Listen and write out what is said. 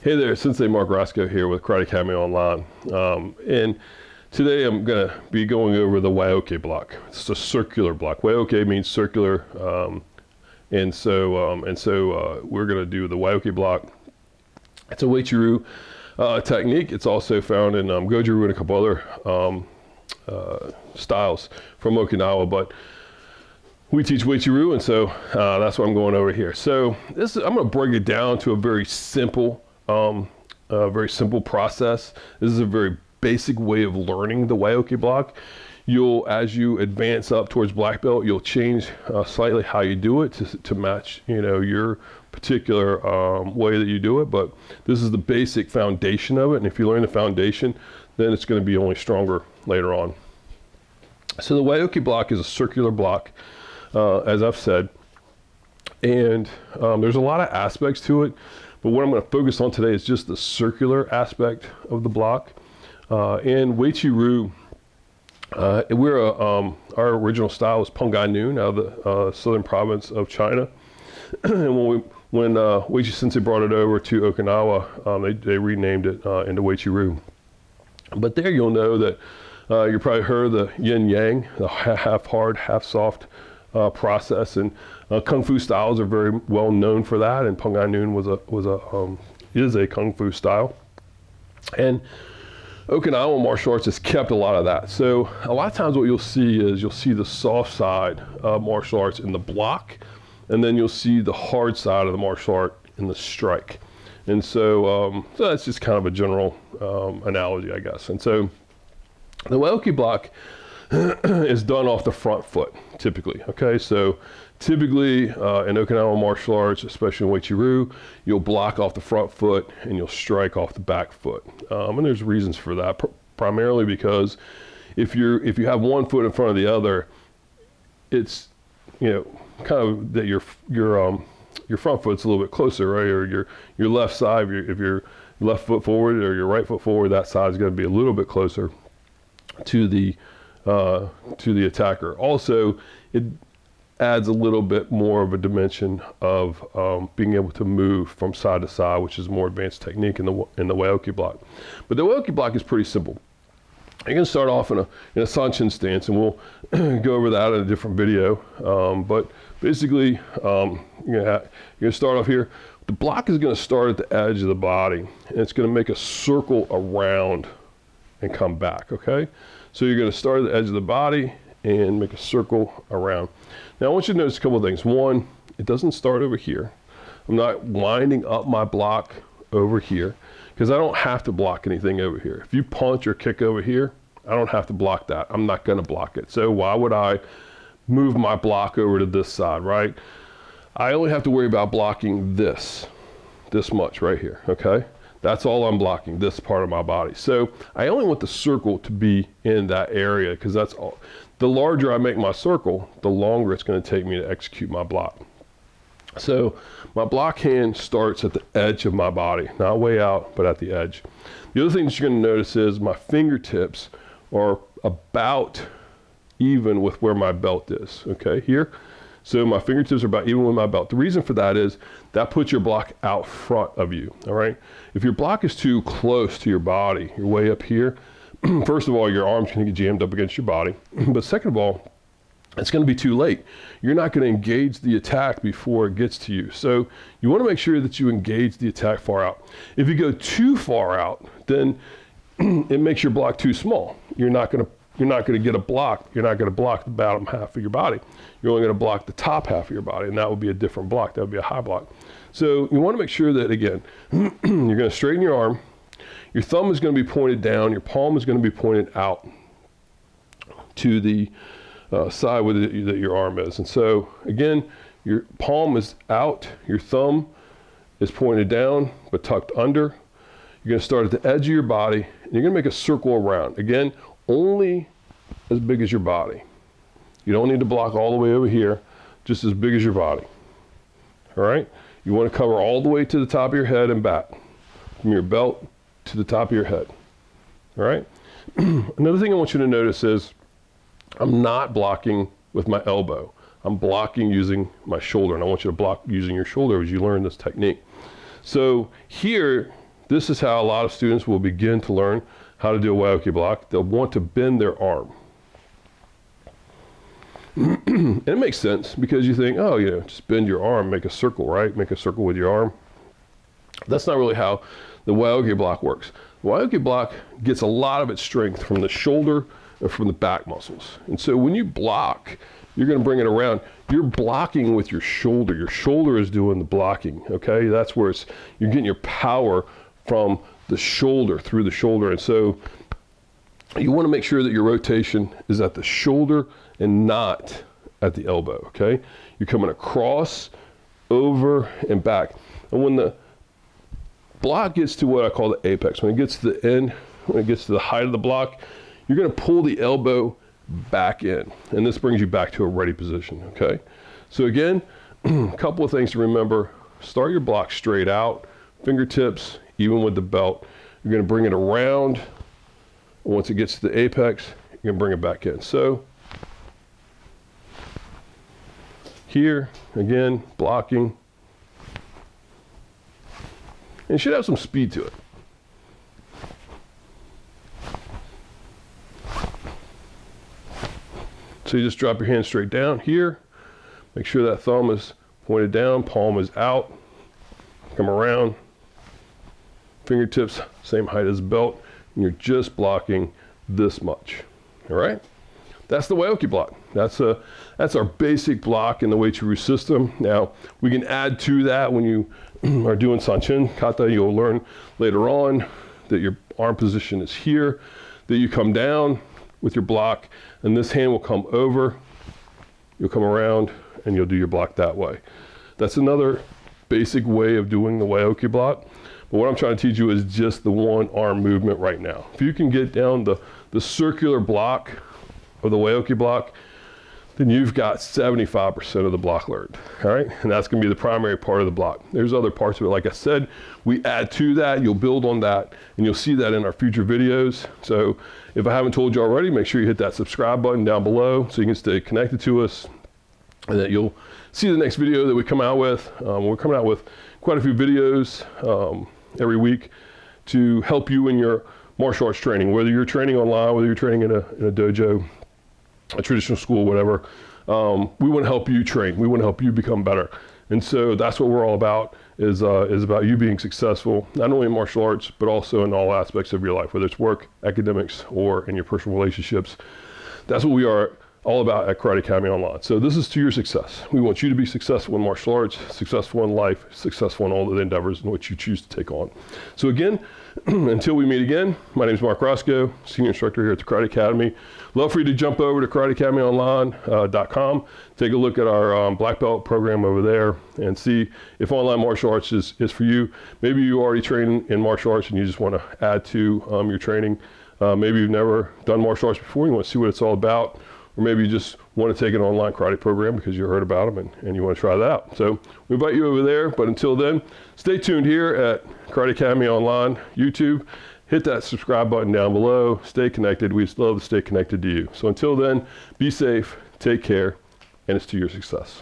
Hey there, Sensei Mark Roscoe here with Karate Academy Online. And today I'm going to be going over the Wauke block. It's a circular block. Wauke means circular, and so we're going to do the Wauke block. It's a Waichiru technique. It's also found in Goju-Ryu and a couple other styles from Okinawa, but we teach Waichiru, and so that's what I'm going over here. So I'm going to break it down to a very simple process. This is a very basic way of learning the Wauke block. As you advance up towards black belt, you'll change slightly how you do it to match, your particular way that you do it. But this is the basic foundation of it, and if you learn the foundation, then it's going to be only stronger later on. So the Wauke block is a circular block, as I've said, and there's a lot of aspects to it. But what I'm going to focus on today is just the circular aspect of the block. In Waichiru, our original style is Pungai Noon out of the southern province of China. And when Weichi Sensei brought it over to Okinawa, they renamed it into Waichiru. But there you'll know that you probably heard the yin yang, the half hard, half soft process, and Kung Fu styles are very well known for that, and Pungai Noon is a Kung Fu style. And Okinawan martial arts has kept a lot of that. So a lot of times what you'll see the soft side of martial arts in the block, and then you'll see the hard side of the martial art in the strike. And so that's just kind of a general analogy, I guess. And so the Wauke block is done off the front foot, typically. Okay, so typically in Okinawan martial arts, especially in Waichiru, you'll block off the front foot and you'll strike off the back foot. And there's reasons for that, primarily because if you have one foot in front of the other, it's kind of that your front foot's a little bit closer, right? Or your left side, if your left foot forward or your right foot forward, that side is going to be a little bit closer to the attacker. Also, it adds a little bit more of a dimension of being able to move from side to side, which is a more advanced technique in the Wauke block. But the Wauke block is pretty simple. You're going to start off in a Sanchin stance, and we'll go over that in a different video. But basically, you're going to start off here. The block is going to start at the edge of the body, and it's going to make a circle around and come back, okay? So you're going to start at the edge of the body and make a circle around. Now I want you to notice a couple of things. One, it doesn't start over here. I'm not winding up my block over here because I don't have to block anything over here. If you punch or kick over here, I don't have to block that. I'm not going to block it. So why would I move my block over to this side, right? I only have to worry about blocking this much right here, okay? That's all I'm blocking, this part of my body. So I only want the circle to be in that area because that's all. The larger I make my circle, the longer it's going to take me to execute my block. So my block hand starts at the edge of my body, not way out, but at the edge. The other thing that you're going to notice is my fingertips are about even with where my belt is, okay, here. So my fingertips are about even with my belt. The reason for that is that puts your block out front of you, all right? If your block is too close to your body, you're way up here, first of all, your arm's gonna get jammed up against your body. But second of all, it's gonna be too late. You're not gonna engage the attack before it gets to you. So you wanna make sure that you engage the attack far out. If you go too far out, then it makes your block too small. You're not gonna get a block. You're not gonna block the bottom half of your body. You're only gonna block the top half of your body, and that would be a different block. That would be a high block. So you wanna make sure that, again, you're gonna straighten your arm. Your thumb is gonna be pointed down. Your palm is gonna be pointed out to the side that your arm is. And so, again, your palm is out. Your thumb is pointed down, but tucked under. You're gonna start at the edge of your body, and you're gonna make a circle around. Again, only as big as your body. You don't need to block all the way over here, just as big as your body. All right? You want to cover all the way to the top of your head and back, from your belt to the top of your head. All right? Another thing I want you to notice is I'm not blocking with my elbow. I'm blocking using my shoulder, and I want you to block using your shoulder as you learn this technique. So here, this is how a lot of students will begin to learn how to do a Wauke block. They'll want to bend their arm. And it makes sense because you think, oh, you know, just bend your arm, make a circle, right? Make a circle with your arm. That's not really how the Wauke block works. The Wauke block gets a lot of its strength from the shoulder and from the back muscles. And so when you block, you're going to bring it around. You're blocking with your shoulder. Your shoulder is doing the blocking, okay? That's where you're getting your power from the shoulder, through the shoulder. And so you want to make sure that your rotation is at the shoulder and not at the elbow, okay? You're coming across, over, and back. And when the block gets to what I call the apex, when it gets to the end, when it gets to the height of the block, you're going to pull the elbow back in. And this brings you back to a ready position, okay? So again, a couple of things to remember. Start your block straight out, fingertips, even with the belt. You're going to bring it around. Once it gets to the apex, you're going to bring it back in. So here, again, blocking. And it should have some speed to it. So you just drop your hand straight down here. Make sure that thumb is pointed down, palm is out. Come around. Fingertips, same height as the belt. And you're just blocking this much. All right? That's the Wauke block. That's our basic block in the Wei-Chi-Ru system. Now, we can add to that when you are doing Sanchin Kata. You'll learn later on that your arm position is here, that you come down with your block, and this hand will come over. You'll come around, and you'll do your block that way. That's another basic way of doing the Wauke block. But what I'm trying to teach you is just the one arm movement right now. If you can get down the circular block of the Wauke block, then you've got 75% of the block learned, all right? And that's gonna be the primary part of the block. There's other parts of it. Like I said, we add to that, you'll build on that, and you'll see that in our future videos. So if I haven't told you already, make sure you hit that subscribe button down below so you can stay connected to us, and that you'll see the next video that we come out with. We're coming out with quite a few videos every week to help you in your martial arts training, whether you're training online, whether you're training in a dojo, a traditional school, whatever. We want to help you train. We want to help you become better. And so that's what we're all about, is about you being successful, not only in martial arts, but also in all aspects of your life, whether it's work, academics, or in your personal relationships. That's what we are all about at Karate Academy Online. So this is to your success. We want you to be successful in martial arts, successful in life, successful in all the endeavors in which you choose to take on. So again, until we meet again, my name is Mark Roscoe, Senior Instructor here at the Karate Academy. Love for you to jump over to karateacademyonline.com, take a look at our black belt program over there, and see if online martial arts is for you. Maybe you already train in martial arts and you just want to add to your training. Maybe you've never done martial arts before, you want to see what it's all about. Or maybe you just want to take an online karate program because you heard about them and you want to try that out. So we invite you over there, but until then, stay tuned here at Karate Academy Online YouTube. Hit that subscribe button down below. Stay connected. We just love to stay connected to you. So until then, be safe, take care, and it's to your success.